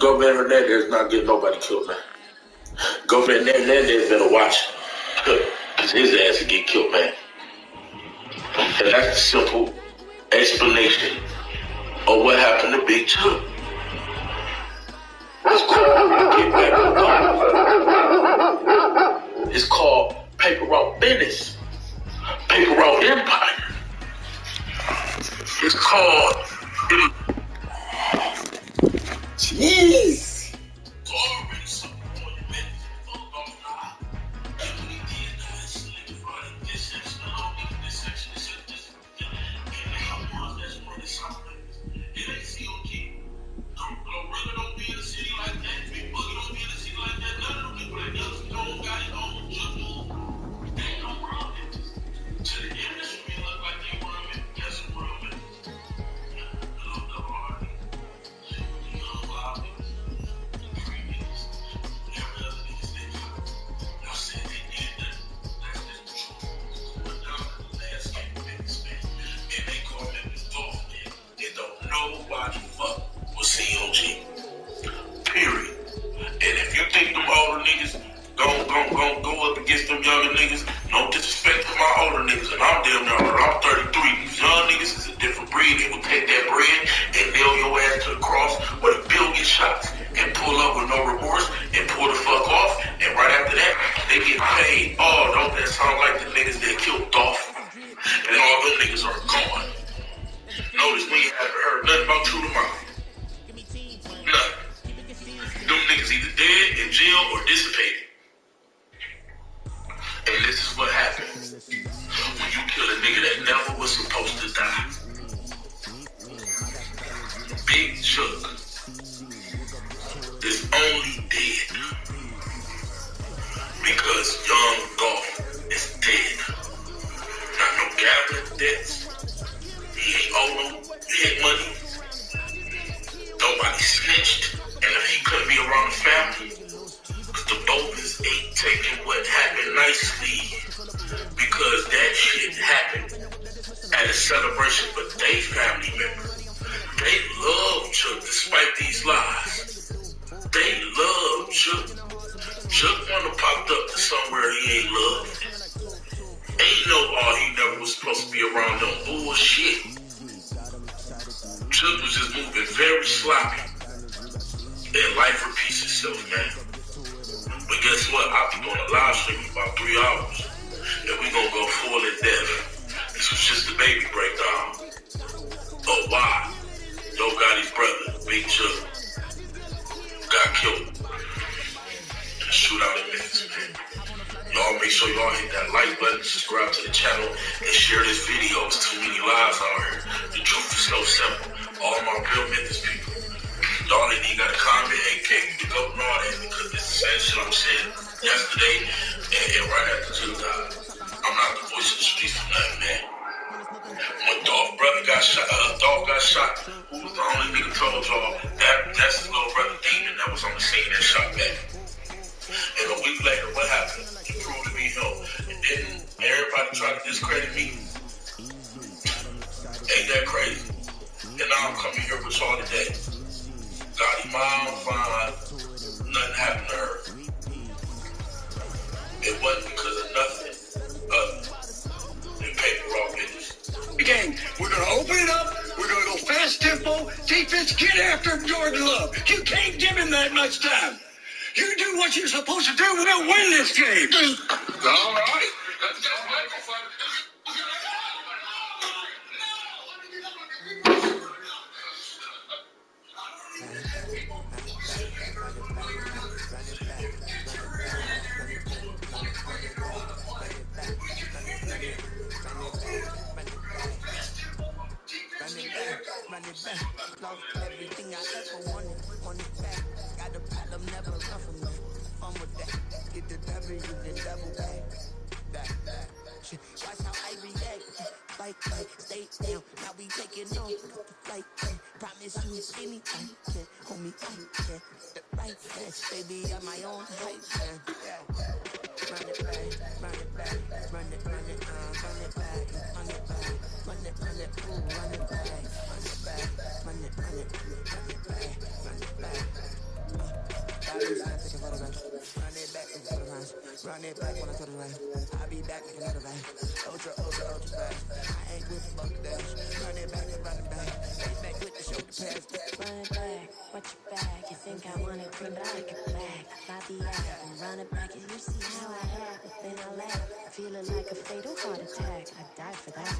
Governor Hernandez not getting nobody killed, man. Governor Hernandez better watch it. Because his ass will get killed, man. And that's the simple explanation of what happened to Big Chuck. It's called Get Back on. It's called Paper Route Business. Paper Route Empire. It's called... Jeez. Go up against them younger niggas. No disrespect to my older niggas, and I'm damn young. I'm 33. These young niggas is a different breed. They will take that bread and nail your ass to the cross with a billion shots and pull up with no remorse and pull the fuck off. And right after that, they get paid. Oh, don't that sound like the niggas that killed Dolph? And all them niggas are gone. Notice we ain't haven't heard nothing about True Tomorrow. Nothing. Them niggas either dead, in jail, or dissipated. And this is what happens when you kill a nigga that never was supposed to die. Big Chuck is only dead because young Dolph is dead. Not no gambling debts. He ain't owe no head money. Nobody snitched. And if he couldn't be around the family, the Bowmans ain't taking what happened nicely, because that shit happened at a celebration for their family member. They love Chuck despite these lies. They love Chuck. Chuck wanna popped up to somewhere he ain't loved. Ain't no he never was supposed to be around no bullshit. Chuck was just moving very sloppy. And life repeats itself, man. But guess what? I'll be doing a live stream in about 3 hours. And we gonna go full in depth. This was just the baby breakdown of why Yo Gotti's brother, Big Chuck, got killed in a shootout in Memphis, man. Y'all make sure y'all hit that like button, subscribe to the channel, and share this video. There's too many lies out here. The truth is so simple. All my real Memphis people. Y'all ain't even got a comment, hey, can't you go and all that, because it's the same shit I'm saying yesterday and right after Chuck died. I'm not the voice of the streets for nothing, man. When Dolph brother got shot, Dolph got shot, who was the only nigga told y'all that's his little brother Demon that was on the scene that shot back. And a week later, what happened? He proved to be him. And then everybody tried to discredit me. Ain't that crazy? And now I'm coming here with y'all today. Gotti mom fine, nothing happened to her. It wasn't because of nothing other than paper route business. Gang, we're gonna open it up, we're gonna go fast tempo, defense, get after Jordan Love. You can't give him that much time. You do what you're supposed to do, we'll win this game. All right. Run it back, lost everything I ever wanted, on it back. Got a problem, never run from me. Fun with that, get the W, then double back. Watch how I react. Fight, stay down. Now we taking on the flight. Promise you anything. Hold me tight. The right fast, baby, I'm my own height. Run it back, run it back, run it, run it, run it back, run it back, run it, ooh, run it back, run it back, run it, run it, run it back, run it back. Run it back when I throw the right. I'll be back like another right. Ultra, ultra, ultra fast. I ain't with the buck dash. Run it back and run it back. Lay back with the shoulder pads. Run it back, watch your back. You think I want it cream, but I like it back. Bobby out and run it back. And you see how I have it, then I laugh. Feeling like a fatal heart attack. I die for that.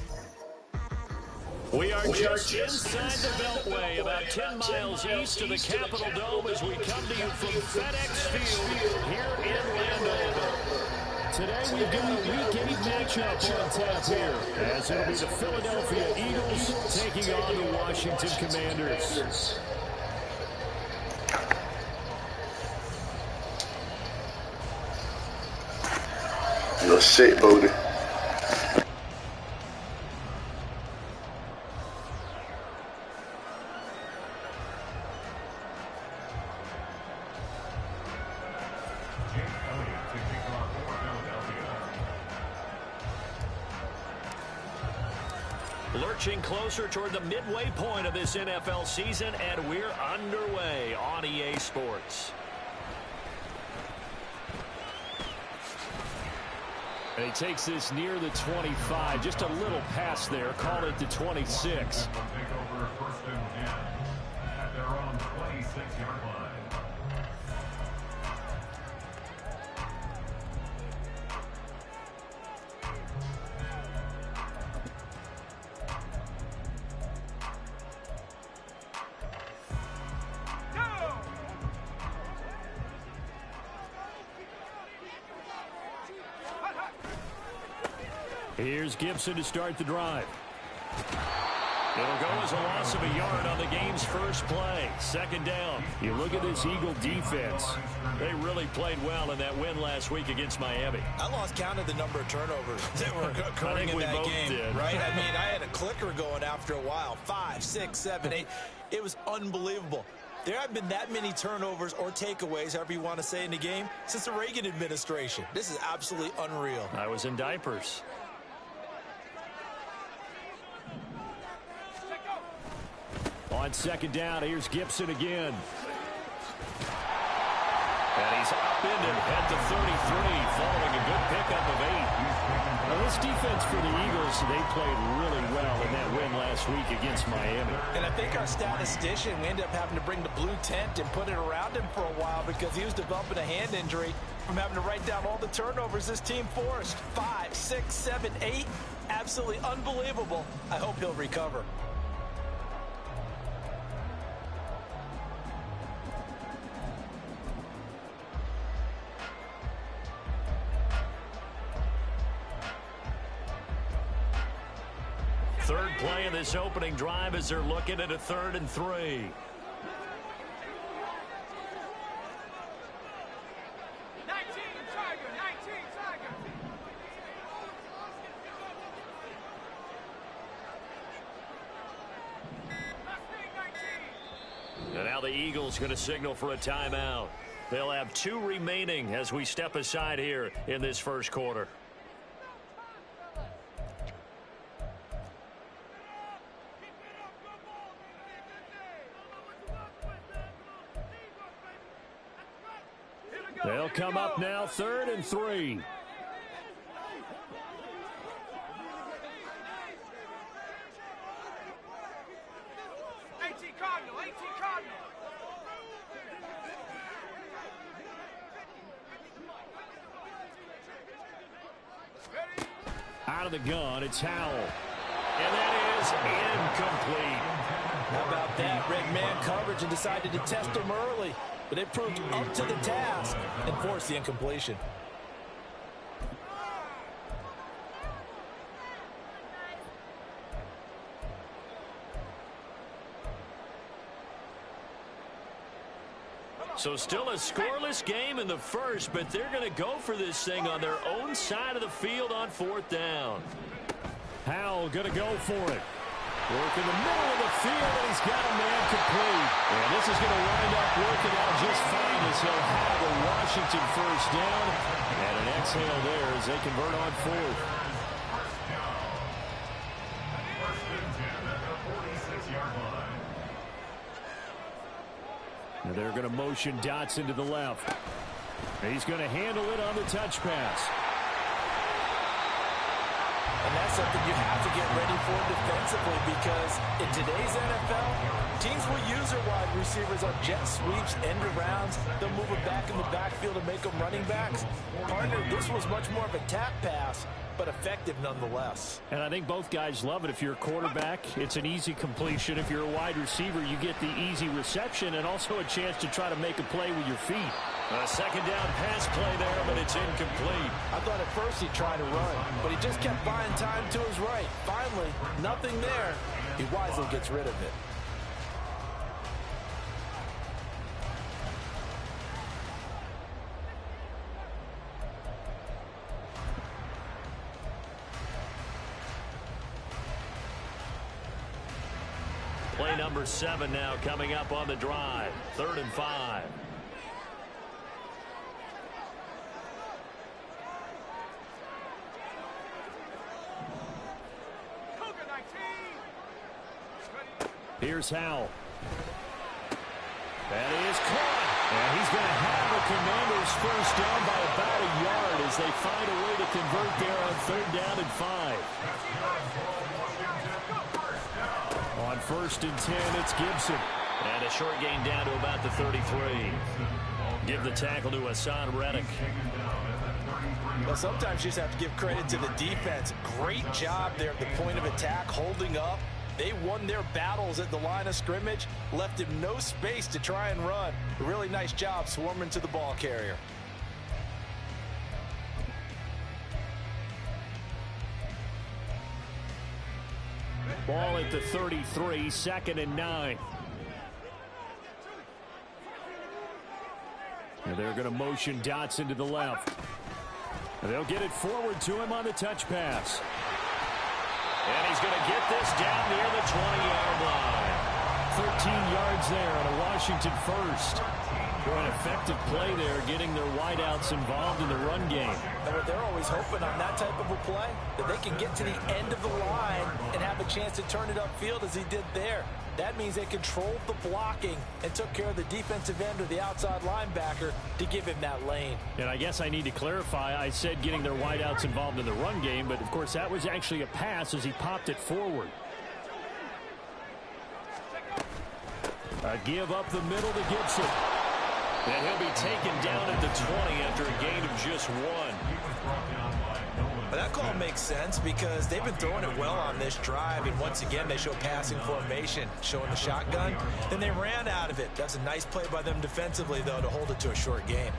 We are just inside the Beltway, about 10 miles east of the Capitol Dome as we come to you from FedEx Field here in Landover. Today we've got a Week 8 matchup on tap here, as it'll be the Philadelphia Eagles taking on the Washington Commanders. You're sick, Bodie. Lurching closer toward the midway point of this NFL season, and we're underway on EA Sports. And he takes this near the 25, just a little pass there, call it the 26. Here's Gibson to start the drive. It'll go as a loss of a yard on the game's first play. Second down. You look at this Eagle defense. They really played well in that win last week against Miami. I lost count of the number of turnovers that were occurring in that game. Did. Right? I mean, I had a clicker going after a while. 5, 6, 7, 8. It was unbelievable. There haven't been that many turnovers or takeaways, however you want to say, in the game since the Reagan administration. This is absolutely unreal. I was in diapers. On second down, here's Gibson again. And he's upended at the 33, following a good pickup of 8. Now, this defense for the Eagles, they played really well in that win last week against Miami. And I think our statistician, we ended up having to bring the blue tent and put it around him for a while because he was developing a hand injury from having to write down all the turnovers this team forced. 5, 6, 7, 8. Absolutely unbelievable. I hope he'll recover. Third play of this opening drive as they're looking at a 3rd and 3. 19, Tiger, 19, Tiger. And now the Eagles going to signal for a timeout. They'll have 2 remaining as we step aside here in this first quarter. They'll come up now, 3rd and 3. 18 Cardinal, 18 Cardinal. Out of the gun, it's Howell. And that is incomplete. How about that? Red man coverage and decided to test him early. But it proved up to the task and forced the incompletion. So still a scoreless game in the first, but they're going to go for this thing on their own side of the field on 4th down. Howell going to go for it. Work in the middle of the field, and he's got a man complete. And this is going to wind up working out just fine as he'll have a Washington first down. And an exhale there as they convert on 4th. Now they're going to motion Dotson to the left. He's going to handle it on the touch pass. And that's something you have to get ready for defensively, because in today's NFL, teams will use their wide receivers on jet sweeps, end arounds. They'll move them back in the backfield and make them running backs. Partner, this was much more of a tap pass, but effective nonetheless. And I think both guys love it. If you're a quarterback, it's an easy completion. If you're a wide receiver, you get the easy reception and also a chance to try to make a play with your feet. A second down pass play there, but it's incomplete. I thought at first he tried to run, but he just kept buying time to his right. Finally, nothing there. He wisely gets rid of it. Play number 7 now coming up on the drive. 3rd and 5. Here's Howell. That is caught. And he's going to have the Commanders first down by about a yard as they find a way to convert there on 3rd down and 5. On 1st and 10, it's Gibson. And a short gain down to about the 33. Give the tackle to Hassan Reddick. Well, sometimes you just have to give credit to the defense. Great job there at the point of attack, holding up. They won their battles at the line of scrimmage, left him no space to try and run. A really nice job swarming to the ball carrier. Ball at the 33, 2nd and 9. And they're going to motion Dotson to the left. And they'll get it forward to him on the touch pass. And he's going to get this down near the 20-yard line. 13 yards there on a Washington first. An effective play there, getting their wideouts involved in the run game. And what they're always hoping on that type of a play, that they can get to the end of the line and have a chance to turn it upfield as he did there. That means they controlled the blocking and took care of the defensive end or the outside linebacker to give him that lane. And I guess I need to clarify, I said getting their wideouts involved in the run game, but of course that was actually a pass as he popped it forward. A give up the middle to Gibson. And he'll be taken down at the 20 after a gain of just 1. But that call makes sense because they've been throwing it well on this drive, and once again they show passing formation, showing the shotgun. Then they ran out of it. That's a nice play by them defensively, though, to hold it to a short gain.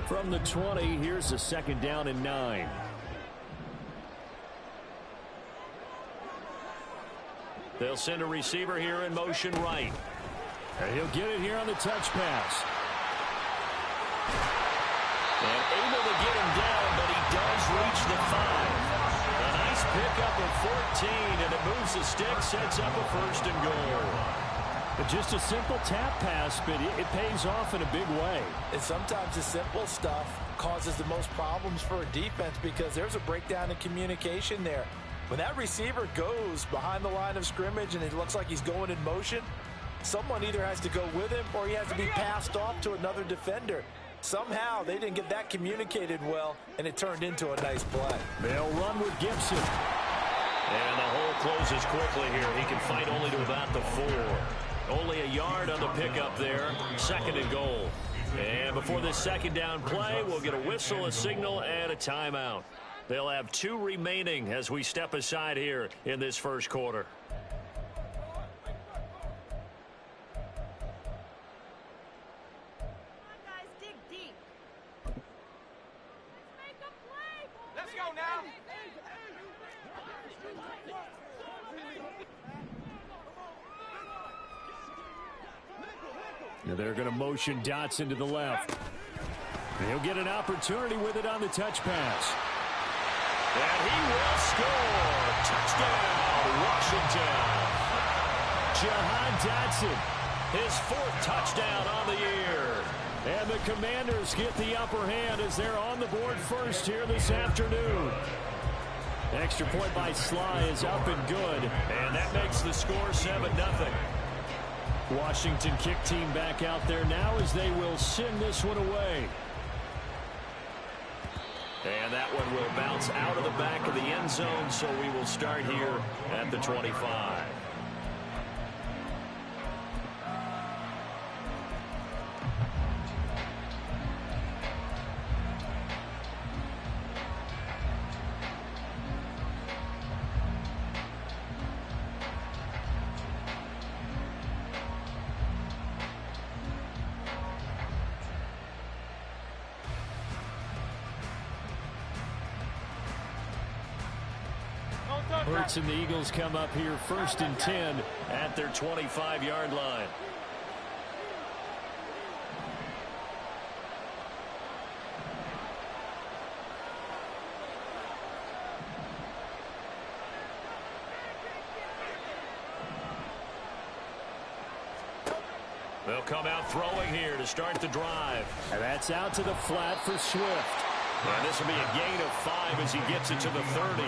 From the 20, here's a 2nd down and 9. They'll send a receiver here in motion right. And he'll get it here on the touch pass. And able to get him down, but he does reach the 5. A nice pickup of 14, and it moves the stick, sets up a 1st and goal. But just a simple tap pass, but it pays off in a big way. And sometimes the simple stuff causes the most problems for a defense because there's a breakdown in communication there. When that receiver goes behind the line of scrimmage and it looks like he's going in motion, someone either has to go with him or he has to be passed off to another defender. Somehow they didn't get that communicated well, and it turned into a nice play. They'll run with Gibson. And the hole closes quickly here. He can fight only to about the 4. Only a yard on the pickup there. 2nd and goal. And before this 2nd down play, we'll get a whistle, a signal, and a timeout. They'll have 2 remaining as we step aside here in this 1st quarter. And they're going to motion Dotson to the left. And he'll get an opportunity with it on the touch pass. And he will score. Touchdown, Washington. Jahan Dotson, his 4th touchdown on the year. And the Commanders get the upper hand as they're on the board first here this afternoon. Extra point by Sly is up and good. And that makes the score 7-0. Washington kick team back out there now as they will send this one away. And that one will bounce out of the back of the end zone, so we will start here at the 25. Hurts and the Eagles come up here 1st and 10 at their 25-yard line. They'll come out throwing here to start the drive. And that's out to the flat for Swift. And this will be a gain of 5 as he gets it to the 30.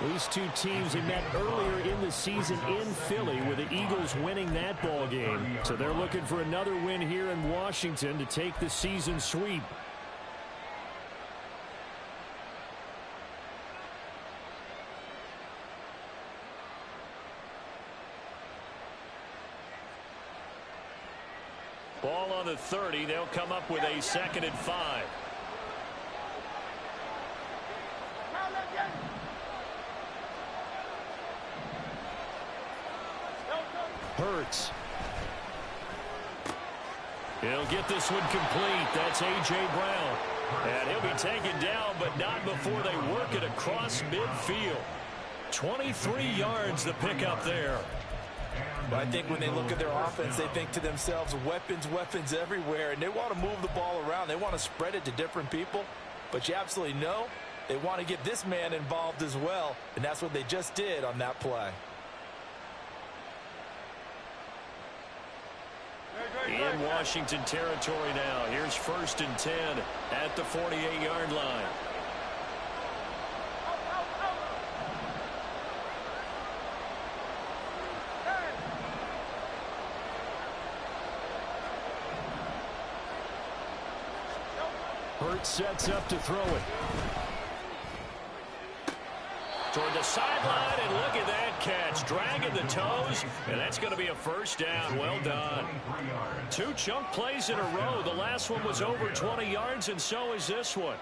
These two teams had met earlier in the season in Philly with the Eagles winning that ball game. So they're looking for another win here in Washington to take the season sweep. Ball on the 30. They'll come up with a 2nd and 5. Hurts. He'll get this one complete. That's A.J. Brown. And he'll be taken down, but not before they work it across midfield. 23 yards the pickup there. But I think when they look at their offense, they think to themselves, weapons, weapons everywhere. And they want to move the ball around. They want to spread it to different people. But you absolutely know they want to get this man involved as well. And that's what they just did on that play. In Washington territory now. Here's 1st and 10 at the 48-yard line. Hurts sets up to throw it. Toward the sideline, and look at that catch. Dragging the toes, and that's going to be a 1st down. Well done. 2 chunk plays in a row. The last one was over 20 yards, and so is this one.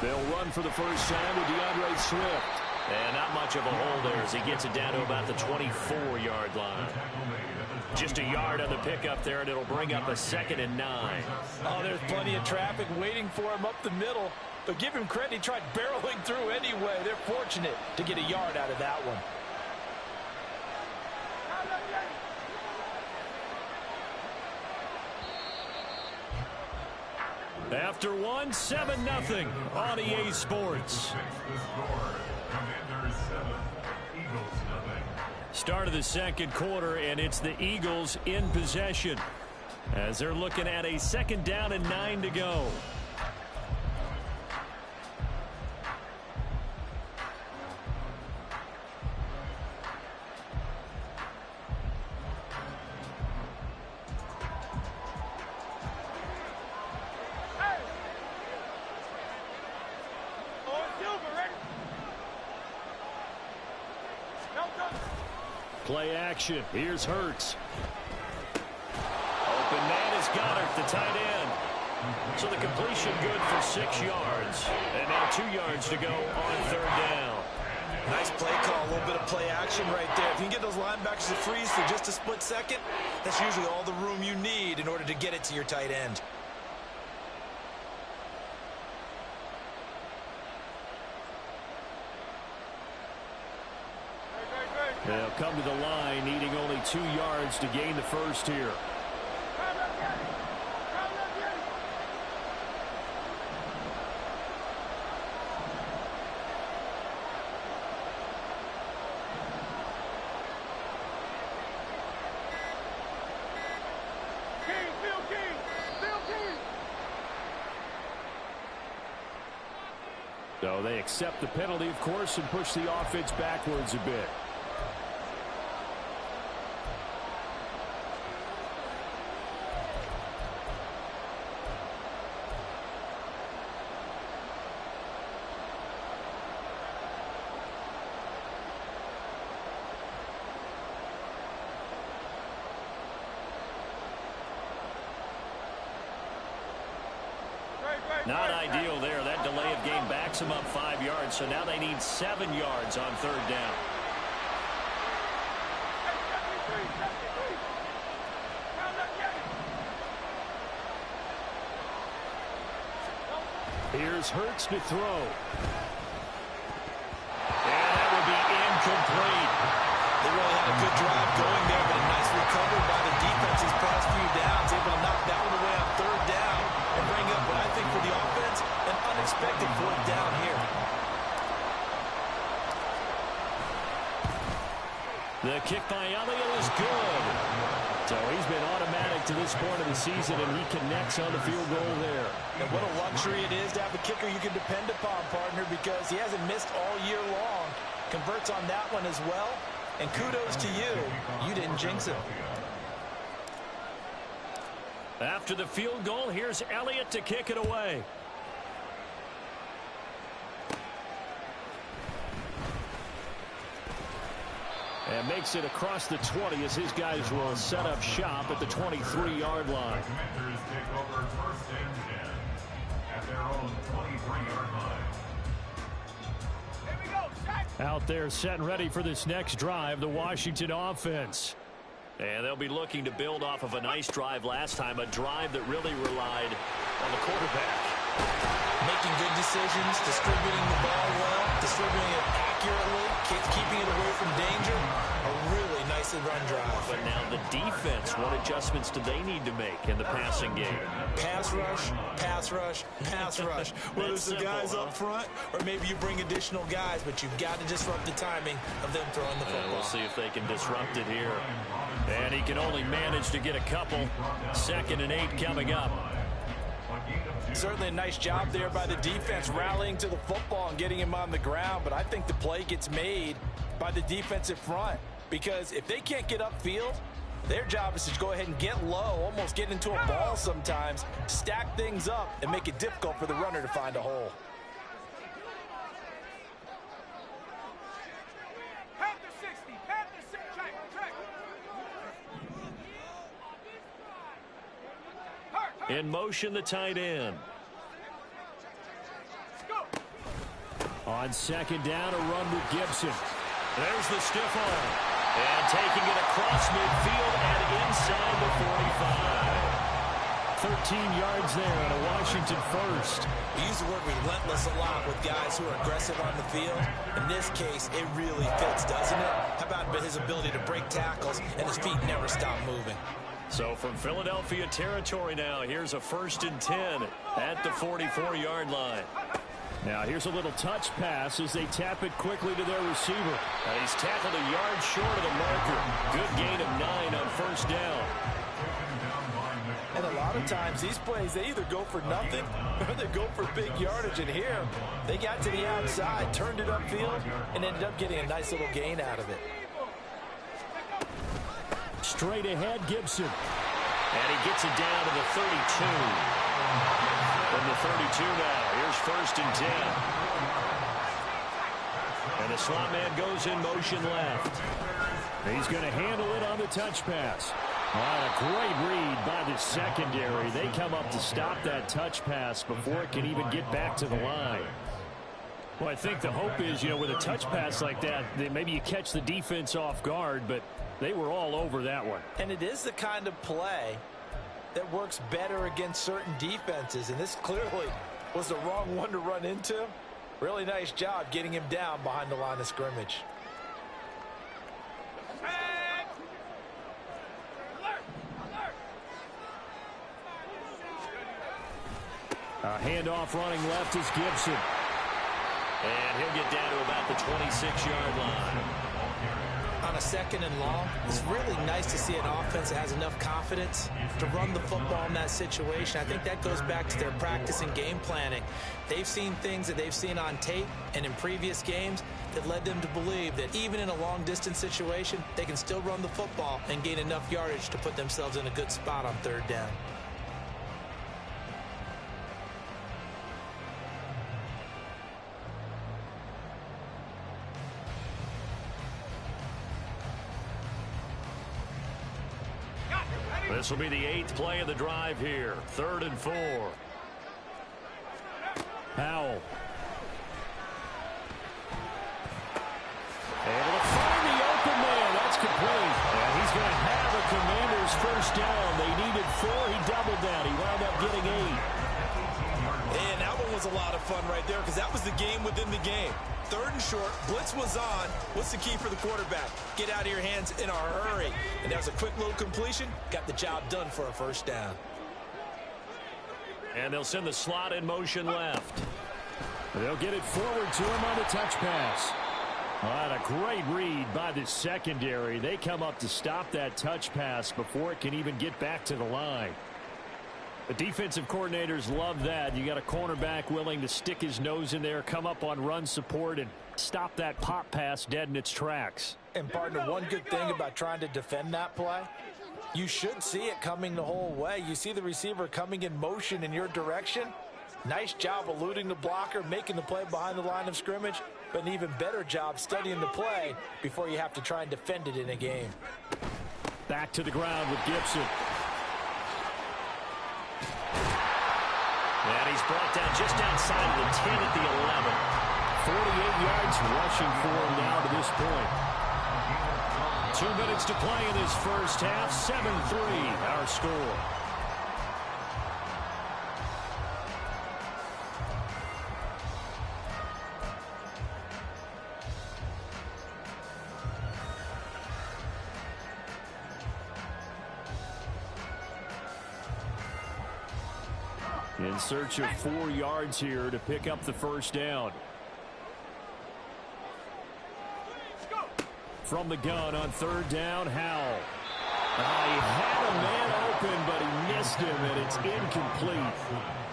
They'll run for the first time with DeAndre Swift. And not much of a hole there as he gets it down to about the 24-yard line. Just a yard on the pickup there, and it'll bring up a 2nd and 9. Oh, there's plenty of traffic waiting for him up the middle. But give him credit, he tried barreling through anyway. They're fortunate to get a yard out of that one. After one, 7-0 on EA Sports. Start of the 2nd quarter, and it's the Eagles in possession as they're looking at a 2nd down and 9 to go. Play action. Here's Hurts. Open man is Goddard, the tight end. So the completion good for 6 yards. And now 2 yards to go on 3rd down. Nice play call, a little bit of play action right there. If you can get those linebackers to freeze for just a split second, that's usually all the room you need in order to get it to your tight end. They'll come to the line, needing only 2 yards to gain the first here. King, Phil King. So they accept the penalty, of course, and push the offense backwards a bit. Not ideal there. That delay of game backs them up 5 yards, so now they need 7 yards on third down. Here's Hurts to throw. And that will be incomplete. They really had a good drive going there, but a nice recovery by the defense these past few downs, able to knock that one away on third down and bring up what I think for the offense, an unexpected fourth down here. The kick by Elliott is good. So he's been automatic to this point of the season, and he connects on the field goal there. And what a luxury it is to have a kicker you can depend upon, partner, because he hasn't missed all year long. Converts on that one as well. And kudos to you. You didn't jinx it. After the field goal, here's Elliott to kick it away. And makes it across the 20 as his guys will set up shop at the 23-yard line. Out there set and ready for this next drive, the Washington offense. And they'll be looking to build off of a nice drive last time, a drive that really relied on the quarterback. Making good decisions, distributing the ball well, distributing it accurately, keeping it away from danger. A really nicely run drive. But now the defense, what adjustments do they need to make in the passing game? Pass rush, pass rush, pass rush. Whether it's the guys up front or maybe you bring additional guys, but you've got to disrupt the timing of them throwing the football. We'll see if they can disrupt it here. And he can only manage to get a couple. 2nd and 8 coming up. Certainly a nice job there by the defense rallying to the football and getting him on the ground, but I think the play gets made by the defensive front because if they can't get upfield, their job is to go ahead and get low, almost get into a ball sometimes, stack things up, and make it difficult for the runner to find a hole. In motion, the tight end. On 2nd down, a run with Gibson. There's the stiff arm. And taking it across midfield and inside the 45. 13 yards there on a Washington first. We use the word relentless a lot with guys who are aggressive on the field. In this case, it really fits, doesn't it? How about his ability to break tackles and his feet never stop moving? So from Philadelphia territory now, here's a 1st and 10 at the 44-yard line. Now here's a little touch pass as they tap it quickly to their receiver. And he's tackled a yard short of the marker. Good gain of 9 on 1st down. And a lot of times these plays, they either go for nothing or they go for big yardage. And here, they got to the outside, turned it upfield, and ended up getting a nice little gain out of it. Straight ahead, Gibson. And he gets it down to the 32. From the 32 now, here's 1st and 10. And the slot man goes in motion left. He's going to handle it on the touch pass. A great read by the secondary. They come up to stop that touch pass before it can even get back to the line. Well, I think the hope is, with a touch pass like that, maybe you catch the defense off guard, but they were all over that one. And it is the kind of play that works better against certain defenses, and this clearly was the wrong one to run into. Really nice job getting him down behind the line of scrimmage. A handoff running left is Gibson. And he'll get down to about the 26-yard line. On a 2nd and long, it's really nice to see an offense that has enough confidence to run the football in that situation. I think that goes back to their practice and game planning. They've seen things that they've seen on tape and in previous games that led them to believe that even in a long-distance situation, they can still run the football and gain enough yardage to put themselves in a good spot on 3rd down. This will be the 8th play of the drive here. 3rd and 4. Howell. Able to find the open man. That's complete. And he's going to have a Commanders first down. They needed 4. He doubled that. He wound up getting 8. And that one was a lot of fun right there because that was the game within the game. 3rd and short, blitz was on. What's the key for the quarterback? Get out of your hands in a hurry. And that was a quick little completion. Got the job done for a first down. And they'll send the slot in motion left. They'll get it forward to him on the touch pass. And a great read by the secondary. They come up to stop that touch pass before it can even get back to the line. The defensive coordinators love that. You got a cornerback willing to stick his nose in there, come up on run support, and stop that pop pass dead in its tracks. And, partner, one good thing about trying to defend that play, you should see it coming the whole way. You see the receiver coming in motion in your direction. Nice job eluding the blocker, making the play behind the line of scrimmage, but an even better job studying the play before you have to try and defend it in a game. Back to the ground with Gibson. And he's brought down just outside of the 10 at the 11. 48 yards rushing for him now to this point. 2 minutes to play in this first half. 7-3 our score. In search of 4 yards here to pick up the first down. From the gun on 3rd down, Howell. He had a man open, but he missed him, and it's incomplete.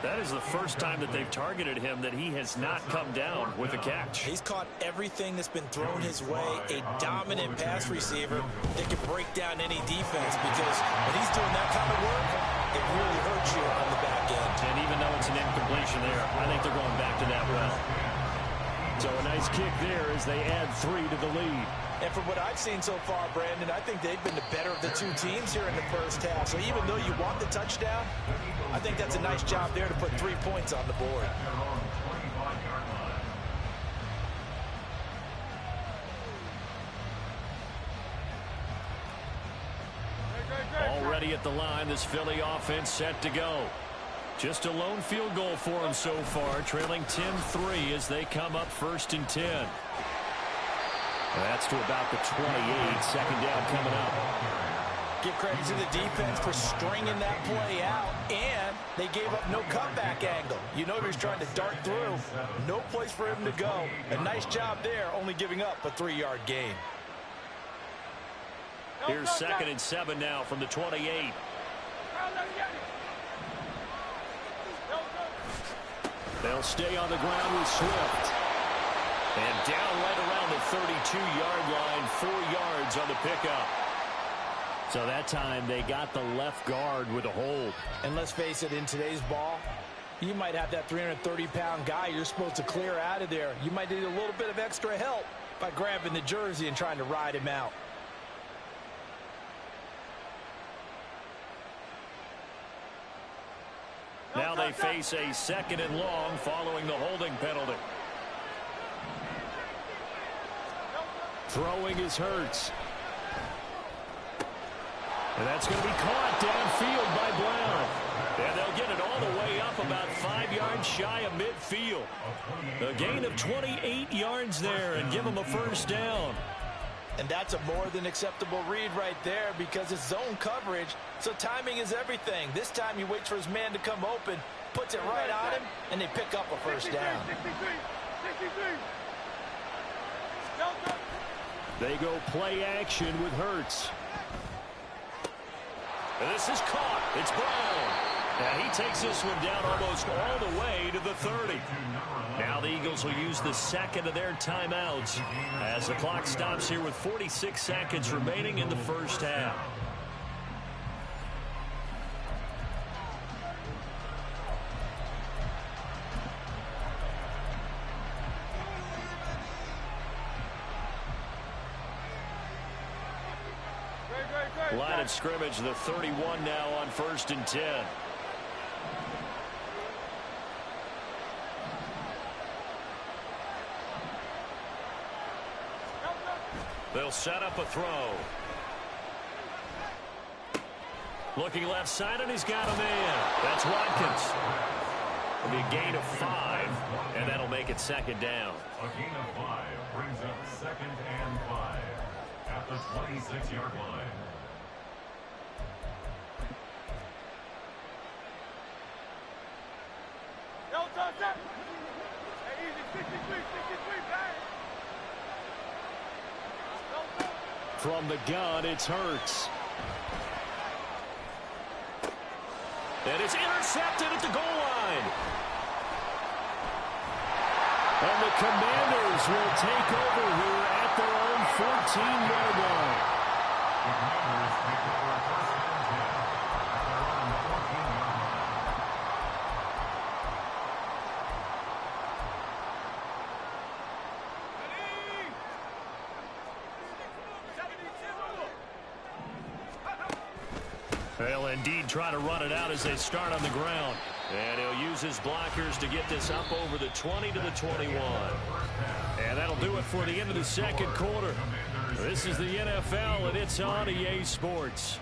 That is the first time that they've targeted him that he has not come down with a catch. He's caught everything that's been thrown his way. A dominant pass receiver that can break down any defense, because when he's doing that kind of work, it really hurts you on the back end. And even though it's an incompletion there, I think they're going back to that well. So a nice kick there as they add 3 to the lead. And from what I've seen so far, Brandon, I think they've been the better of the 2 teams here in the first half. So even though you want the touchdown, I think that's a nice job there to put 3 points on the board. Already at the line, this Philly offense set to go. Just a lone field goal for them so far, trailing 10-3 as they come up 1st and 10. That's to about the 28. 2nd down coming up. Give credit to the defense for stringing that play out, and they gave up no cutback angle. You know he was trying to dart through. No place for him to go. A nice job there, only giving up a 3-yard gain. Here's 2nd and 7 now from the 28. They'll stay on the ground with Swift. And down right around the 32-yard line, 4 yards on the pickup. So that time they got the left guard with a hold. And let's face it, in today's ball, you might have that 330-pound guy you're supposed to clear out of there. You might need a little bit of extra help by grabbing the jersey and trying to ride him out. Now they face a 2nd and long following the holding penalty. Throwing is Hurts. And that's going to be caught downfield by Brown. And they'll get it all the way up about 5 yards shy of midfield. A gain of 28 yards there and give them a first down. And that's a more than acceptable read right there because it's zone coverage, so timing is everything. This time he waits for his man to come open, puts it right on him, and they pick up a first down. They go play action with Hurts. And this is caught. It's Brown. And he takes this one down almost all the way to the 30. Now the Eagles will use the second of their timeouts as the clock stops here with 46 seconds remaining in the first half. Line of scrimmage, the 31 now on 1st and 10. They'll set up a throw. Looking left side, and he's got a man. That's Watkins. It'll be a gain of 5, and that'll make it second down. A gain of 5 brings up 2nd and 5 at the 26-yard line. From the gun, it's Hurts. And it's intercepted at the goal line. And the Commanders will take over here at their own 14-yard line. The Commanders take over 1st and 10 at their own 14-yard line. They'll indeed try to run it out as they start on the ground. And he'll use his blockers to get this up over the 20 to the 21. And that'll do it for the end of the second quarter. This is the NFL, and it's on EA Sports.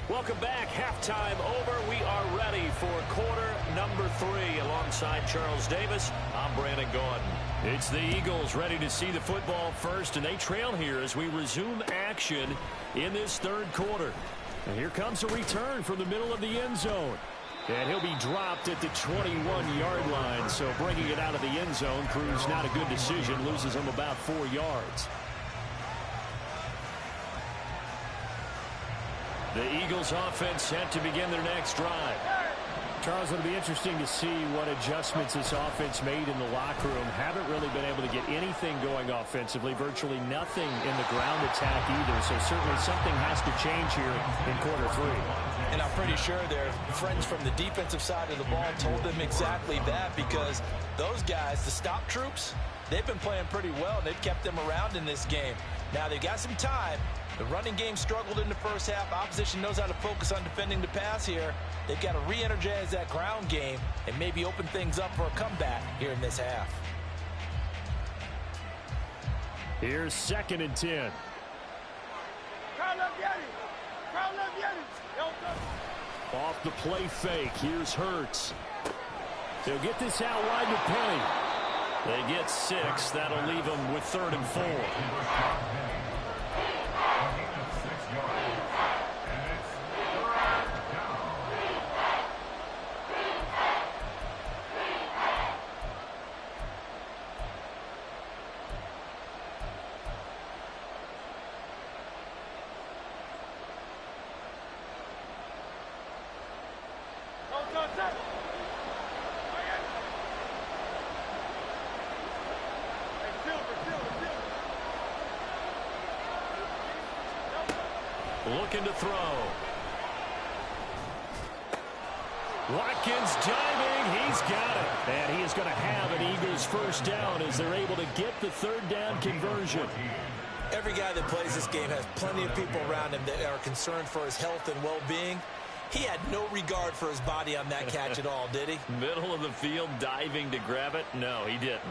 Welcome back. Halftime over. We are ready for quarter number 3. Alongside Charles Davis, I'm Brandon Gaudin. It's the Eagles ready to see the football first, and they trail here as we resume action in this third quarter. And here comes a return from the middle of the end zone. And he'll be dropped at the 21-yard line, so bringing it out of the end zone proves not a good decision, loses him about 4 yards. The Eagles offense set to begin their next drive. Charles, it'll be interesting to see what adjustments this offense made in the locker room. Haven't really been able to get anything going offensively, virtually nothing in the ground attack either. So certainly something has to change here in quarter 3. And I'm pretty sure their friends from the defensive side of the ball told them exactly that, because those guys, the stop troops, they've been playing pretty well. They've kept them around in this game. Now they've got some time. The running game struggled in the first half. Opposition knows how to focus on defending the pass here. They've got to re-energize that ground game and maybe open things up for a comeback here in this half. Here's 2nd and 10. Off the play fake. Here's Hurts. They'll get this out wide to Penny. They get 6. That'll leave them with 3rd and 4. Looking to throw. Watkins diving. He's got it. And he is going to have an Eagles first down as they're able to get the 3rd down conversion. Every guy that plays this game has plenty of people around him that are concerned for his health and well-being. He had no regard for his body on that catch at all, did he? Middle of the field diving to grab it? No, he didn't.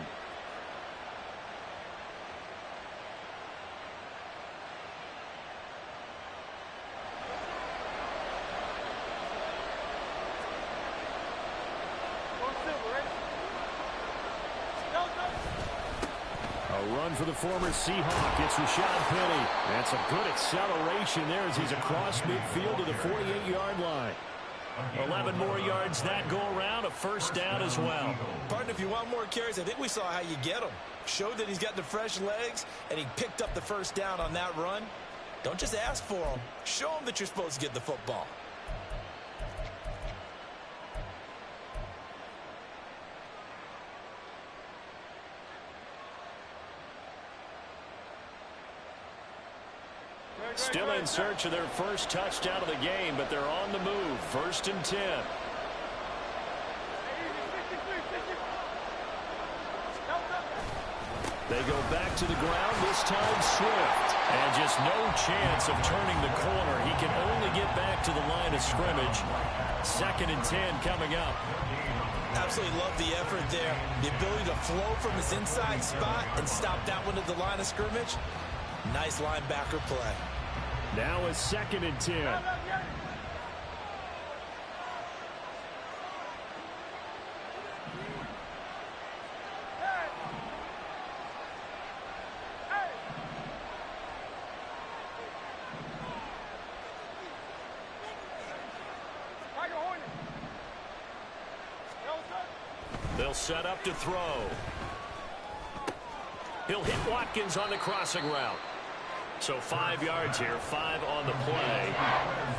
For the former Seahawk, it's Rashad Penny. That's a good acceleration there as he's across midfield to the 48-yard line. 11 more yards that go around, a first down as well. Partner, if you want more carries, I think we saw how you get them. Showed that he's got the fresh legs, and he picked up the first down on that run. Don't just ask for them. Show them that you're supposed to get the football. Still in search of their first touchdown of the game, but they're on the move. 1st and 10. They go back to the ground, this time Swift. And just no chance of turning the corner. He can only get back to the line of scrimmage. 2nd and 10 coming up. Absolutely love the effort there. The ability to flow from his inside spot and stop that one at the line of scrimmage. Nice linebacker play. Now a 2nd and 10. They'll set up to throw. He'll hit Watkins on the crossing route. So 5 yards here, 5 on the play.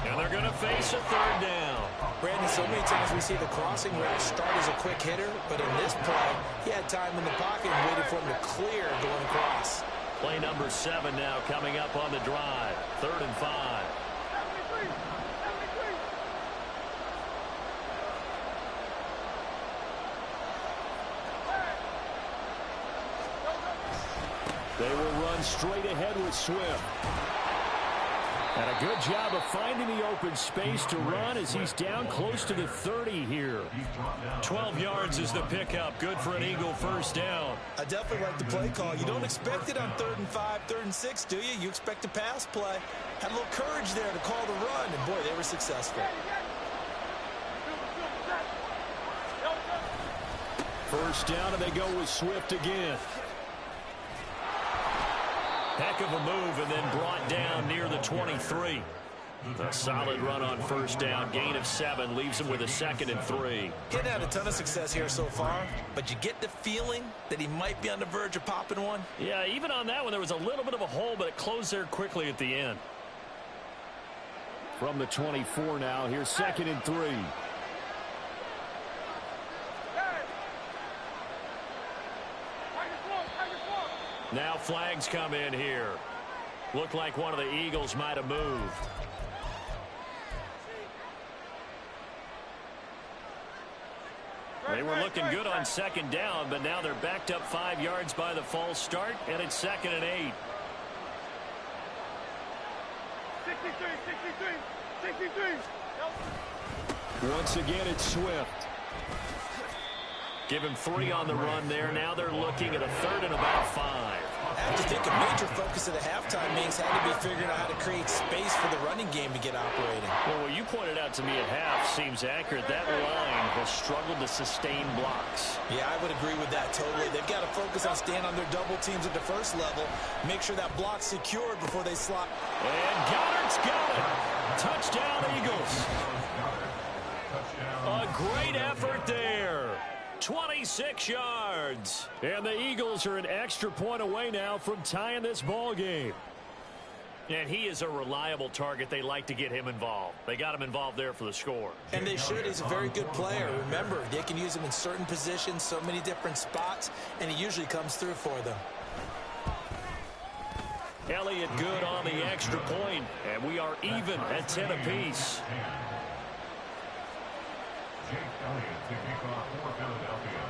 And they're going to face a 3rd down. Brandon, so many times we see the crossing route start as a quick hitter, but in this play, he had time in the pocket and waited for him to clear going across. Play number 7 now coming up on the drive. 3rd and 5. They will run straight ahead with Swift. And a good job of finding the open space to run as he's down close to the 30 here. 12 yards is the pickup. Good for an Eagle first down. I definitely like the play call. You don't expect it on 3rd and 5, 3rd and 6, do you? You expect a pass play. Had a little courage there to call the run, and boy, they were successful. First down, and they go with Swift again. Heck of a move, and then brought down near the 23. A solid run on first down. Gain of 7 leaves him with a 2nd and 3. Getting had a ton of success here so far, but you get the feeling that he might be on the verge of popping one. Yeah, even on that one, there was a little bit of a hole, but it closed there quickly at the end. From the 24 now, here's 2nd and 3. Now flags come in here. Looked like one of the Eagles might have moved. They were looking good on 2nd down, but now they're backed up 5 yards by the false start, and it's 2nd and 8. 63. Once again, it's Swift. Give him 3 on the run there. Now they're looking at a 3rd and about 5. I have to think a major focus of the halftime means had to be figuring out how to create space for the running game to get operating. Well, what you pointed out to me at half seems accurate. That line has struggled to sustain blocks. Yeah, I would agree with that totally. They've got to focus on staying on their double teams at the first level. Make sure that block's secured before they slot. And Goddard's got it. Touchdown, Eagles. A great effort there. 26 yards. And the Eagles are an extra point away now from tying this ball game. And he is a reliable target. They like to get him involved. They got him involved there for the score. And they should. He's a very good player. Remember, they can use him in certain positions, so many different spots, and he usually comes through for them. Elliott good on the extra point, and we are even at 10 apiece. Jake Elliott to kick off for Philadelphia.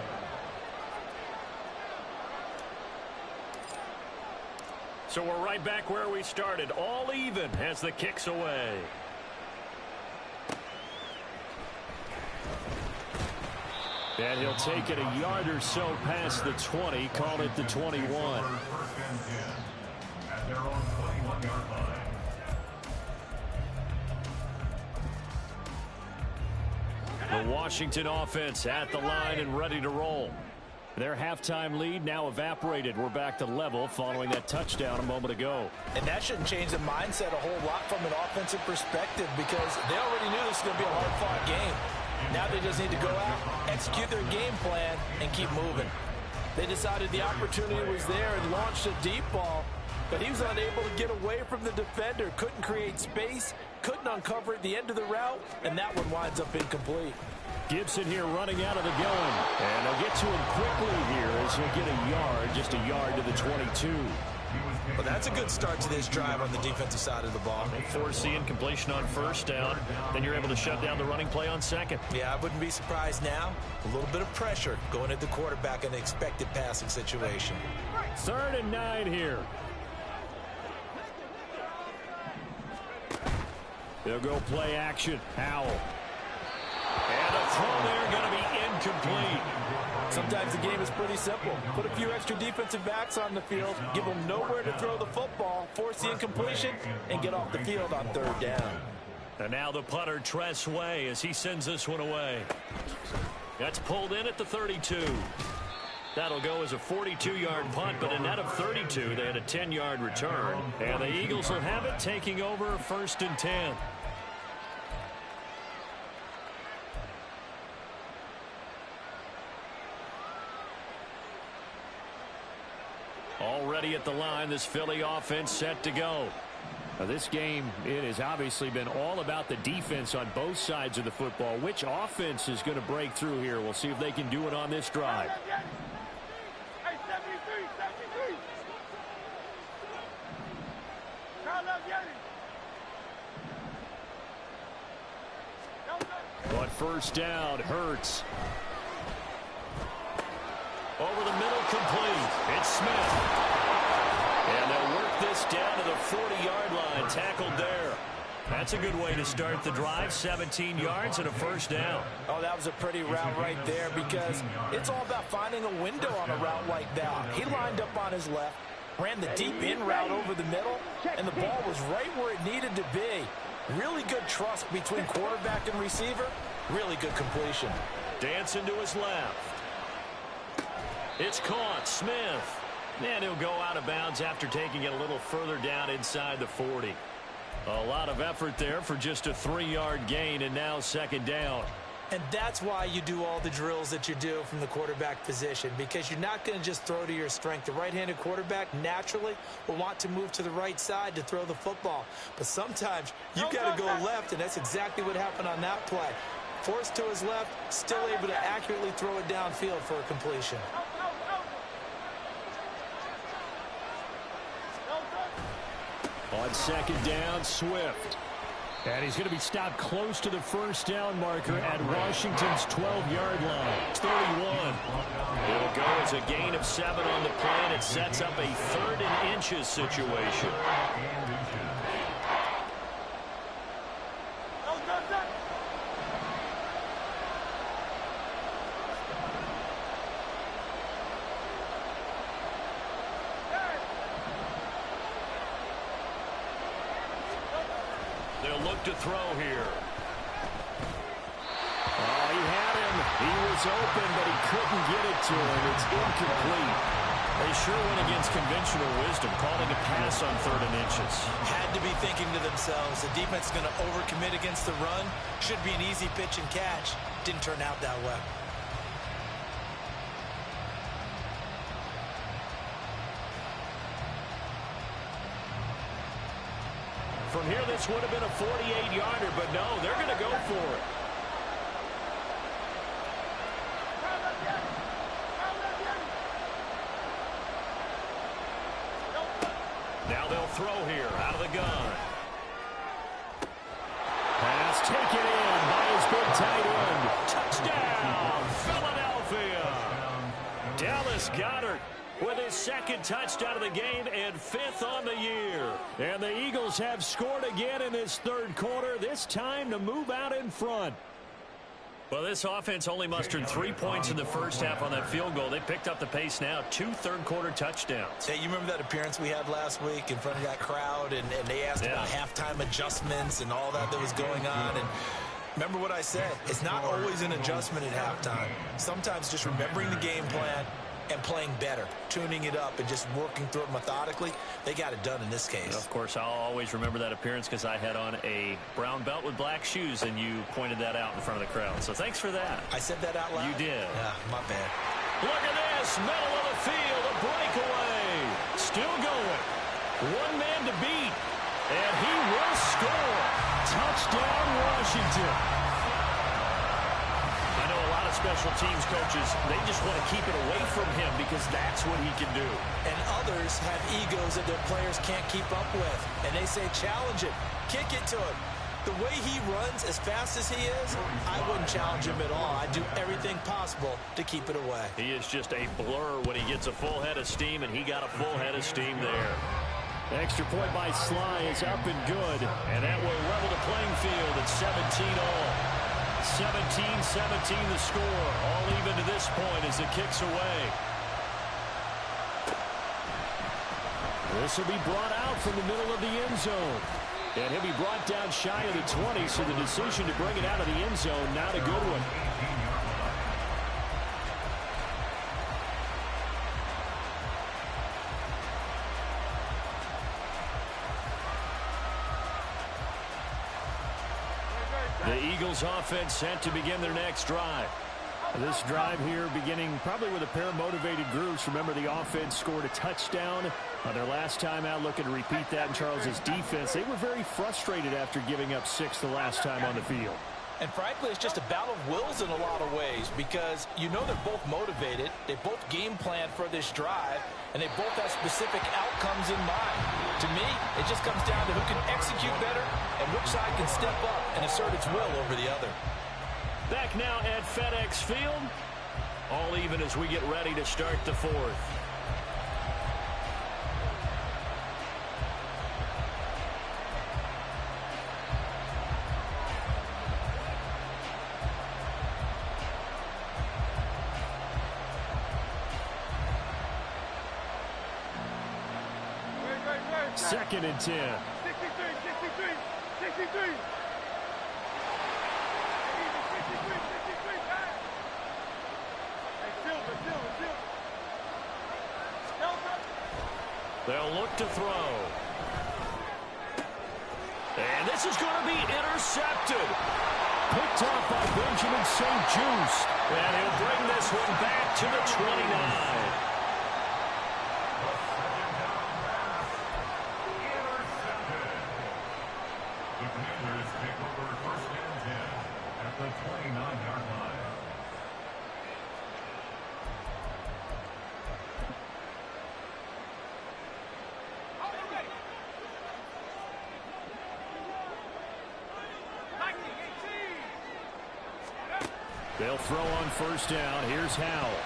So we're right back where we started, all even as the kick's away. And he'll take it a yard or so past the 20, call it the 21. First and 10 at their own 21-yard line. The Washington offense at the line and ready to roll. Their halftime lead now evaporated. We're back to level following that touchdown a moment ago. And that shouldn't change the mindset a whole lot from an offensive perspective because they already knew this was going to be a hard-fought game. Now they just need to go out, execute their game plan, and keep moving. They decided the opportunity was there and launched a deep ball, but he was unable to get away from the defender, couldn't create space, couldn't uncover at the end of the route, and that one winds up incomplete. Gibson here running out of the gun. And they'll get to him quickly here as he'll get a yard, just a yard to the 22. Well, that's a good start to this drive on the defensive side of the ball. Forcing completion on first down. Then you're able to shut down the running play on second. Yeah, I wouldn't be surprised now. A little bit of pressure going at the quarterback in an expected passing situation. 3rd and 9 here. They'll go play action. Howell. And a throw there going to be incomplete. Sometimes the game is pretty simple. Put a few extra defensive backs on the field, give them nowhere to throw the football, force the incompletion, and get off the field on 3rd down. And now the punter, Tress Way, as he sends this one away. That's pulled in at the 32. That'll go as a 42-yard punt, but a net of 32. They had a 10-yard return. And the Eagles will have it, taking over 1st and 10. Already at the line, this Philly offense set to go. Now this game, it has obviously been all about the defense on both sides of the football. Which offense is going to break through here? We'll see if they can do it on this drive. On first down, Hurts. Over the middle, complete. It's Smith. And they'll work this down to the 40-yard line. Tackled there. That's a good way to start the drive. 17 yards and a first down. Oh, that was a pretty route right there because it's all about finding a window on a route like that. He lined up on his left, ran the deep in route over the middle, and the ball was right where it needed to be. Really good trust between quarterback and receiver. Really good completion. Dancing to his left. It's caught. Smith. And he'll go out of bounds after taking it a little further down inside the 40. A lot of effort there for just a 3-yard gain, and now 2nd down. And that's why you do all the drills that you do from the quarterback position, because you're not going to just throw to your strength. The right-handed quarterback naturally will want to move to the right side to throw the football. But sometimes you've got to go left, and that's exactly what happened on that play. Forced to his left, still able to accurately throw it downfield for a completion. On 2nd down, Swift. And he's going to be stopped close to the first down marker at Washington's 12-yard line. It's 31. It'll go as a gain of 7 on the play, and it sets up a 3rd and inches situation. They'll look to throw here. Oh, he had him. He was open, but he couldn't get it to him. It's incomplete. They sure went against conventional wisdom, calling a pass on 3rd and inches. Had to be thinking to themselves, the defense is going to overcommit against the run. Should be an easy pitch and catch. Didn't turn out that way. From here, this would have been a 48-yarder, but no, they're going to go for it. Now they'll throw here out of the gun. Pass taken in by his big tight end. Touchdown, Philadelphia. Dallas Goedert with his 2nd touchdown of the game and 5th on the year. And the Eagles have scored again in this 3rd quarter, this time to move out in front. Well, this offense only mustered 3 points in the first half on that field goal. They picked up the pace now, 2 third-quarter touchdowns. Hey, you remember that appearance we had last week in front of that crowd, and they asked about halftime adjustments and all that was going on, and remember what I said. It's not always an adjustment at halftime. Sometimes just remembering the game plan, and playing better, tuning it up and just working through it methodically. They got it done in this case. Of course, I'll always remember that appearance because I had on a brown belt with black shoes, and you pointed that out in front of the crowd. So thanks for that. I said that out loud? You did. Yeah, my bad. Look at this, middle of the field, a breakaway. Still going. One man to beat, and he will score. Touchdown, Washington. I know a lot of special teams coaches, they just want to keep it away from him because that's what he can do. And others have egos that their players can't keep up with, and they say challenge him, kick it to him. The way he runs as fast as he is, I wouldn't challenge him at all. I'd do everything possible to keep it away. He is just a blur when he gets a full head of steam, and he got a full head of steam there. Extra point by Sly is up and good, and that will level the playing field at 17-all. 17-17 the score, all even to this point as it kicks away. This will be brought out from the middle of the end zone. And he'll be brought down shy of the 20, so the decision to bring it out of the end zone, not a good one. The Eagles offense set to begin their next drive. This drive here beginning probably with a pair of motivated groups. Remember, the offense scored a touchdown on their last time out, looking to repeat that in Charles's defense. They were very frustrated after giving up 6 the last time on the field. And frankly, it's just a battle of wills in a lot of ways because you know they're both motivated, they both game plan for this drive, and they both have specific outcomes in mind. To me, it just comes down to who can execute better and which side can step up and assert its will over the other. Back now at FedEx Field, all even as we get ready to start the fourth. Second and 10. 63, 63, 63. They'll look to throw. And this is going to be intercepted. Picked off by Benjamin St-Juste. And he'll bring this one back to the 29. The Commanders take over first and 10 at the 29-yard line. They'll throw on first down. Here's Howell.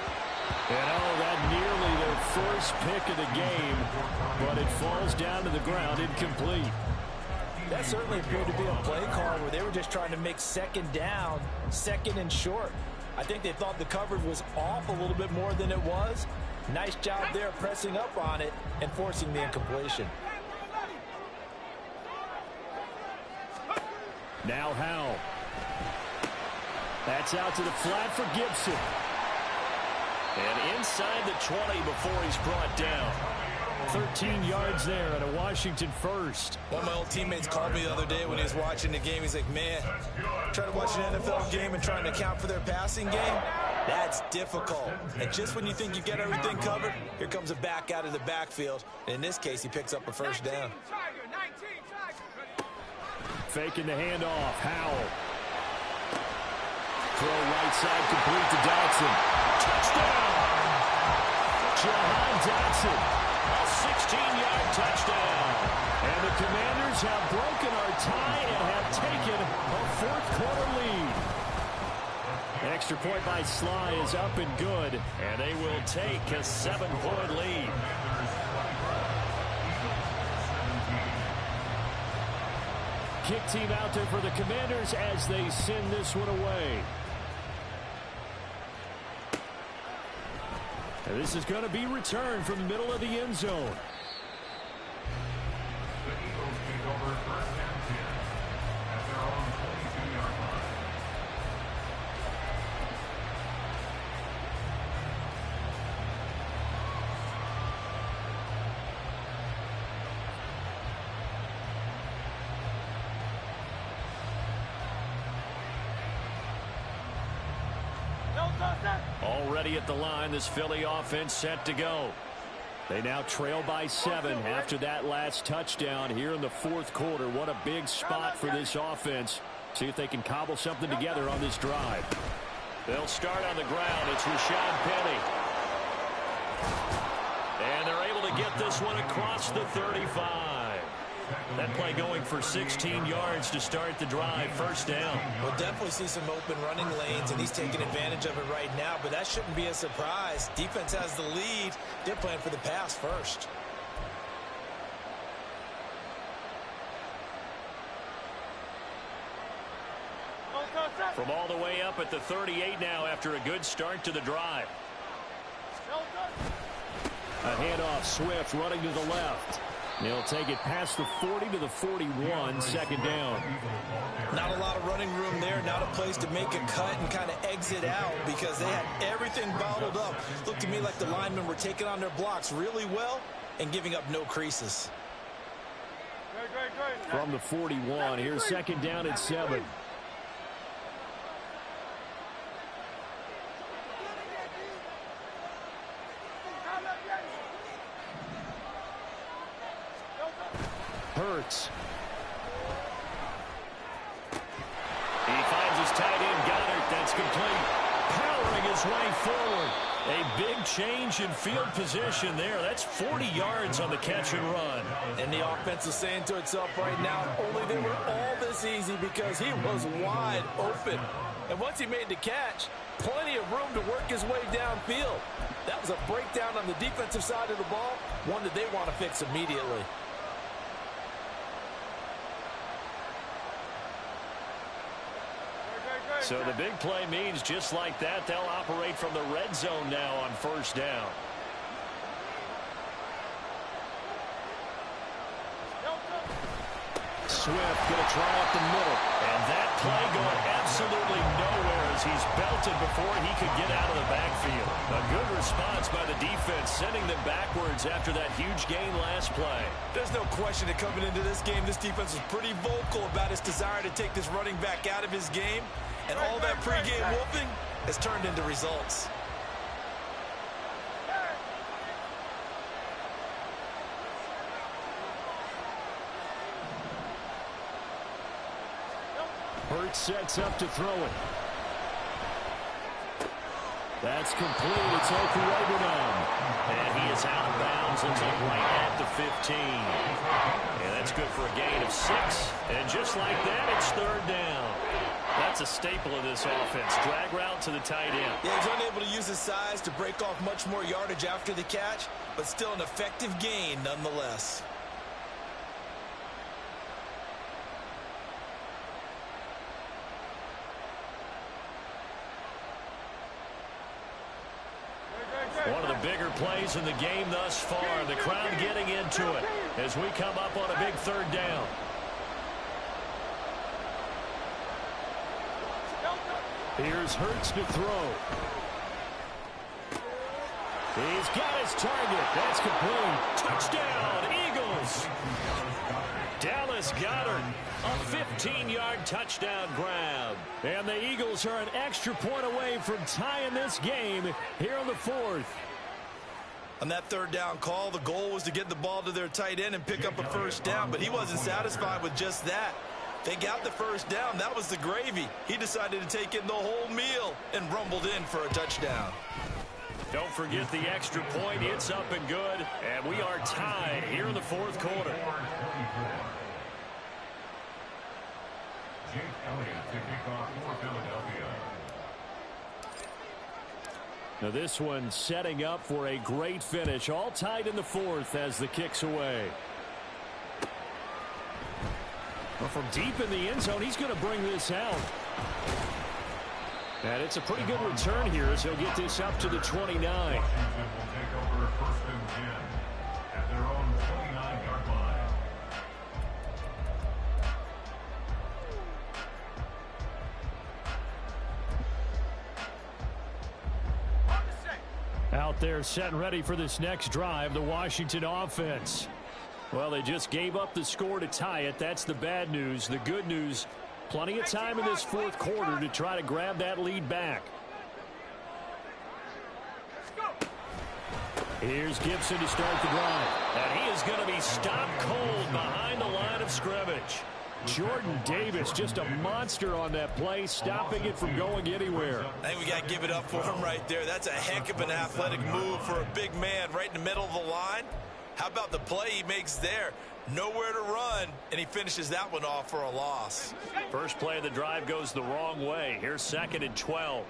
And oh, that nearly their first pick of the game, but it falls down to the ground incomplete. That certainly appeared to be a play call where they were just trying to make second down, second and short. I think they thought the coverage was off a little bit more than it was. Nice job there pressing up on it and forcing the incompletion. Now Howell. That's out to the flat for Gibson. And inside the 20 before he's brought down. 13 yards there and a Washington first. One of my old teammates called me the other day when he was watching the game. He's like, man, trying to watch an NFL game and trying to account for their passing game, that's difficult. And just when you think you get everything covered, here comes a back out of the backfield. And in this case, he picks up a first down. Faking the handoff. Howell. Throw right side complete to Dotson. Touchdown! Jahan Dotson. A 16-yard touchdown. And the Commanders have broken our tie and have taken a fourth-quarter lead. Extra point by Sly is up and good, and they will take a 7-point lead. Kick team out there for the Commanders as they send this one away. And this is going to be returned from the middle of the end zone. The Eagles take over first and 10 at their own 22-yard line. Already at the line, this Philly offense set to go. They now trail by 7 after that last touchdown here in the fourth quarter. What a big spot for this offense. See if they can cobble something together on this drive. They'll start on the ground. It's Rashad Penny. And they're able to get this one across the 35. That play going for 16 yards to start the drive. First down. We'll definitely see some open running lanes, and he's taking advantage of it right now, but that shouldn't be a surprise. Defense has the lead. They're playing for the pass first. From all the way up at the 38 now after a good start to the drive. A handoff, Swift running to the left. He'll take it past the 40 to the 41, second down. Not a lot of running room there, not a place to make a cut and kind of exit out because they had everything bottled up. Looked to me like the linemen were taking on their blocks really well and giving up no creases. From the 41, here's second down at 7. Hurts. He finds his tight end, Goddard. That's complete. Powering his way forward. A big change in field position there. That's 40 yards on the catch and run. And the offense is saying to itself right now, only they were all this easy because he was wide open. And once he made the catch, plenty of room to work his way downfield. That was a breakdown on the defensive side of the ball, one that they want to fix immediately. So the big play means just like that, they'll operate from the red zone now on first down. Swift going to try up the middle. And that play going absolutely nowhere as he's belted before he could get out of the backfield. A good response by the defense, sending them backwards after that huge gain last play. There's no question that coming into this game, this defense was pretty vocal about its desire to take this running back out of his game. And all that pregame whooping has turned into results. Hurts sets up to throw it. That's complete. It's Okurebunom. And he is out of bounds. Looks like right at the 15. And that's good for a gain of 6. And just like that, it's third down. That's a staple of this offense. Drag route to the tight end. Yeah, he's unable to use his size to break off much more yardage after the catch, but still an effective gain nonetheless. One of the bigger plays in the game thus far. The crowd getting into it as we come up on a big third down. Here's Hurts to throw. He's got his target. That's complete. Touchdown, Eagles. Dallas Goedert, a 15-yard touchdown grab. And the Eagles are an extra point away from tying this game here in the fourth. On that third down call, the goal was to get the ball to their tight end and pick up a first down, but he wasn't satisfied with just that. They got the first down. That was the gravy. He decided to take in the whole meal and rumbled in for a touchdown. Don't forget the extra point. It's up and good. And we are tied here in the fourth quarter. Jake Elliott to kick off for Philadelphia. Now this one setting up for a great finish. All tied in the fourth as the kick's away. Well, from deep in the end zone, he's going to bring this out. And it's a pretty good return here as he'll get this up to the 29. Washington will take over first and 10 at their own 29-yard line. Out there set and ready for this next drive, the Washington offense. Well, they just gave up the score to tie it. That's the bad news. The good news, plenty of time in this fourth quarter to try to grab that lead back. Here's Gibson to start the drive. And he is going to be stopped cold behind the line of scrimmage. Jordan Davis, just a monster on that play, stopping it from going anywhere. I think we got to give it up for him right there. That's a heck of an athletic move for a big man right in the middle of the line. How about the play he makes there? Nowhere to run, and he finishes that one off for a loss. First play of the drive goes the wrong way. Here's 2nd and 12.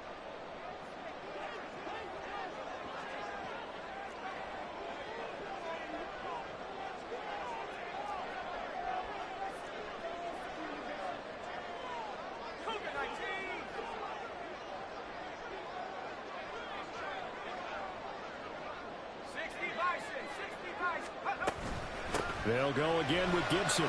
They'll go again with Gibson.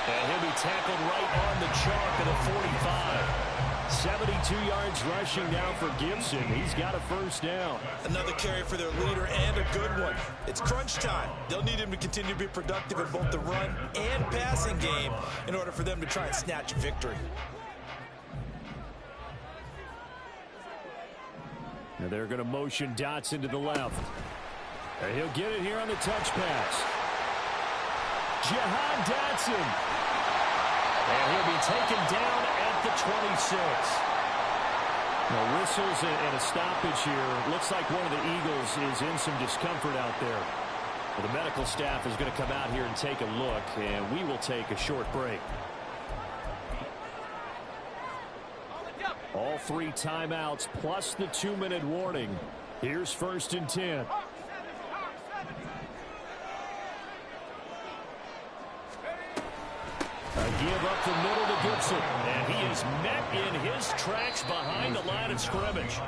And he'll be tackled right on the chalk of the 45. 72 yards rushing now for Gibson. He's got a first down. Another carry for their leader and a good one. It's crunch time. They'll need him to continue to be productive in both the run and passing game in order for them to try and snatch a victory. Now they're going to motion Dotson to the left. And he'll get it here on the touch pass. Jahan Dotson. And he'll be taken down at the 26. Now whistles and a stoppage here. Looks like one of the Eagles is in some discomfort out there. Well, the medical staff is going to come out here and take a look, and we will take a short break. All 3 timeouts plus the 2-minute warning. Here's 1st and 10. A give up the middle to Gibson. And he is met in his tracks behind the line of scrimmage.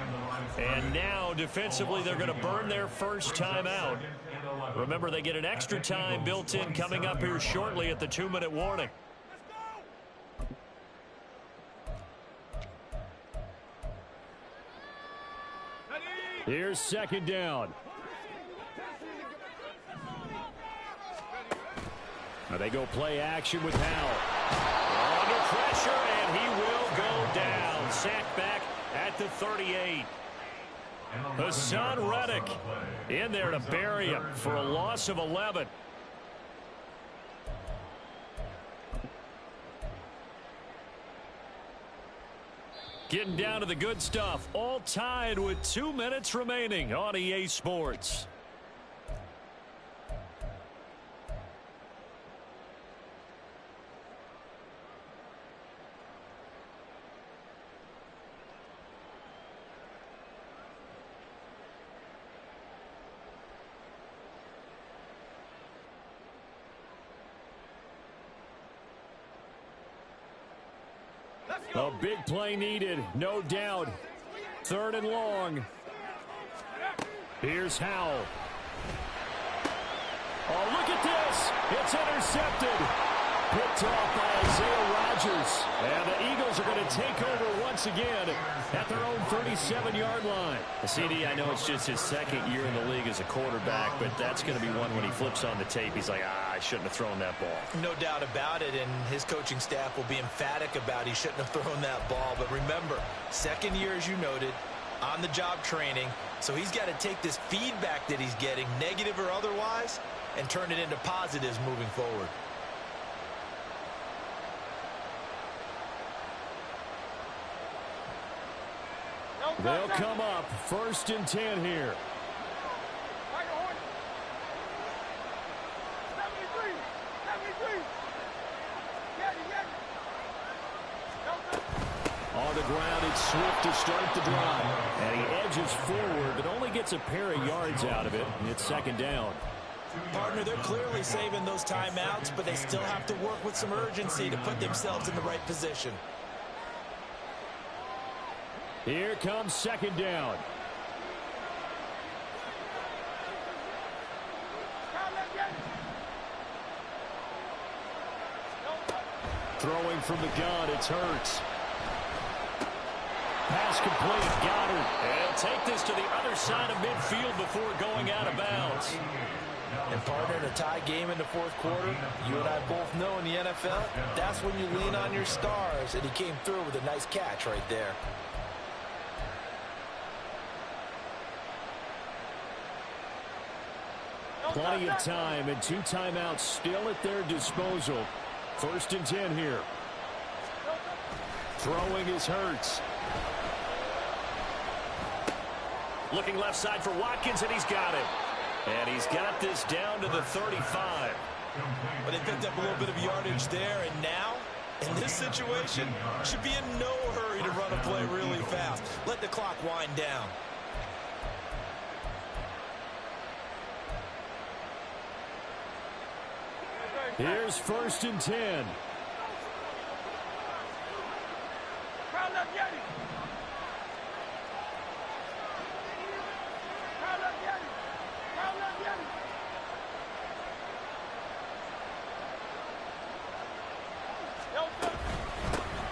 And now, defensively, they're going to burn their first timeout. Remember, they get an extra time built in coming up here shortly at the 2-minute warning. Here's 2nd down. Now they go play action with Howell. Under pressure, and he will go down. Sacked back at the 38. Hassan Reddick in there to bury him for a loss of 11. Getting down to the good stuff. All tied with 2 minutes remaining on EA Sports. A big play needed, no doubt. 3rd and long. Here's Howell. Oh, look at this. It's intercepted. Picked off by Isaiah Rodgers. And the Eagles are going to take over once again at their own 37-yard line. CD, I know it's just his 2nd year in the league as a quarterback, but that's going to be one when he flips on the tape, he's like, I shouldn't have thrown that ball. No doubt about it, and his coaching staff will be emphatic about he shouldn't have thrown that ball. But remember, 2nd year, as you noted, on-the-job training, so he's got to take this feedback that he's getting, negative or otherwise, and turn it into positives moving forward. They'll come up 1st and 10 here. On the ground, it's Swift to start the drive. And he edges forward, but only gets a pair of yards out of it. And it's 2nd down. Partner, they're clearly saving those timeouts, but they still have to work with some urgency to put themselves in the right position. Here comes 2nd down. Throwing from the gun, it's Hurts. Pass complete, Goddard. And take this to the other side of midfield before going out of bounds. And partner, in a tie game in the 4th quarter, you and I both know in the NFL, that's when you lean on your stars. And he came through with a nice catch right there. Plenty of time and 2 timeouts still at their disposal. 1st and 10 here. Throwing is Hurts. Looking left side for Watkins, and he's got it. And he's got this down to the 35. But they picked up a little bit of yardage there, and now, in this situation, should be in no hurry to run a play really fast. Let the clock wind down. Here's 1st and 10.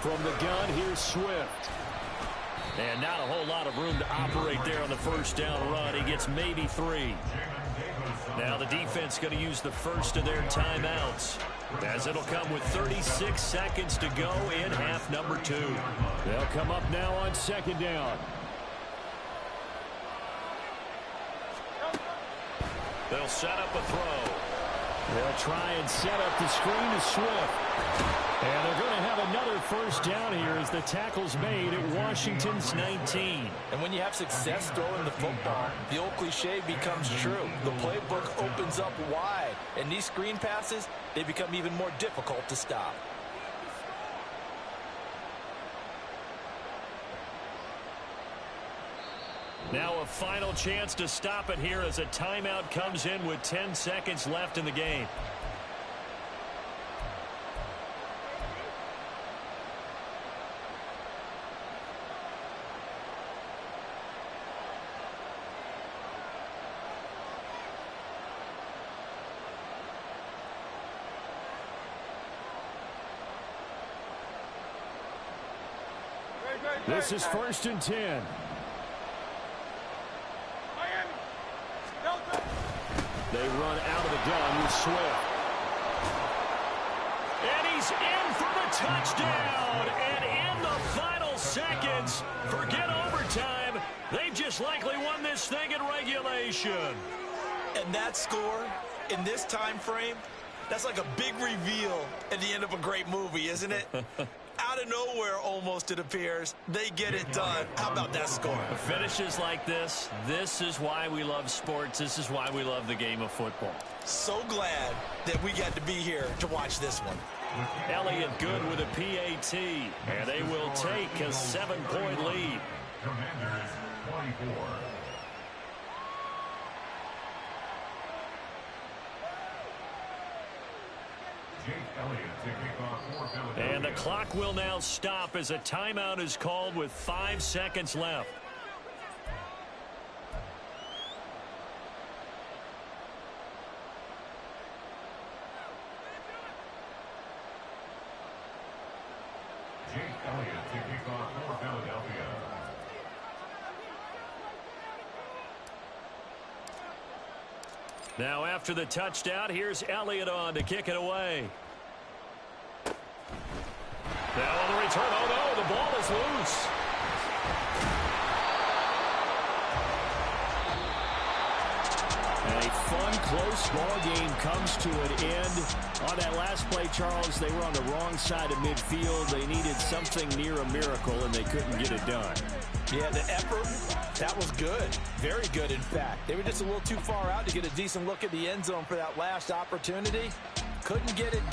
From the gun, here's Swift. And not a whole lot of room to operate there on the 1st down run. He gets maybe 3. Now the defense going to use the first of their timeouts, as it'll come with 36 seconds to go in half number 2. They'll come up now on 2nd down. They'll set up a throw. They'll try and set up the screen to Swift. And they're going to have another 1st down here as the tackle's made at Washington's 19. And when you have success throwing the football, the old cliche becomes true. The playbook opens up wide. And these screen passes, they become even more difficult to stop. Now a final chance to stop it here as a timeout comes in with 10 seconds left in the game. This is 1st and 10. They run out of the gun with Swift. And he's in for the touchdown. And in the final seconds, forget overtime. They just likely won this thing in regulation. And that score in this time frame, that's like a big reveal at the end of a great movie, isn't it? Out of nowhere, almost, it appears. They get it done. How about that score? Finishes like this. This is why we love sports. This is why we love the game of football. So glad that we got to be here to watch this one. Elliott good with a PAT. And they will take a 7-point lead. Commanders 24. And the clock will now stop as a timeout is called with 5 seconds left. Jake Elliott to kick off for Philadelphia. Now after the touchdown, here's Elliott on to kick it away. Now on the return, oh no, the ball is loose. A fun, close ball game comes to an end. On that last play, Charles, they were on the wrong side of midfield. They needed something near a miracle, and they couldn't get it done. Yeah, the effort, that was good. Very good, in fact. They were just a little too far out to get a decent look at the end zone for that last opportunity. Couldn't get it done.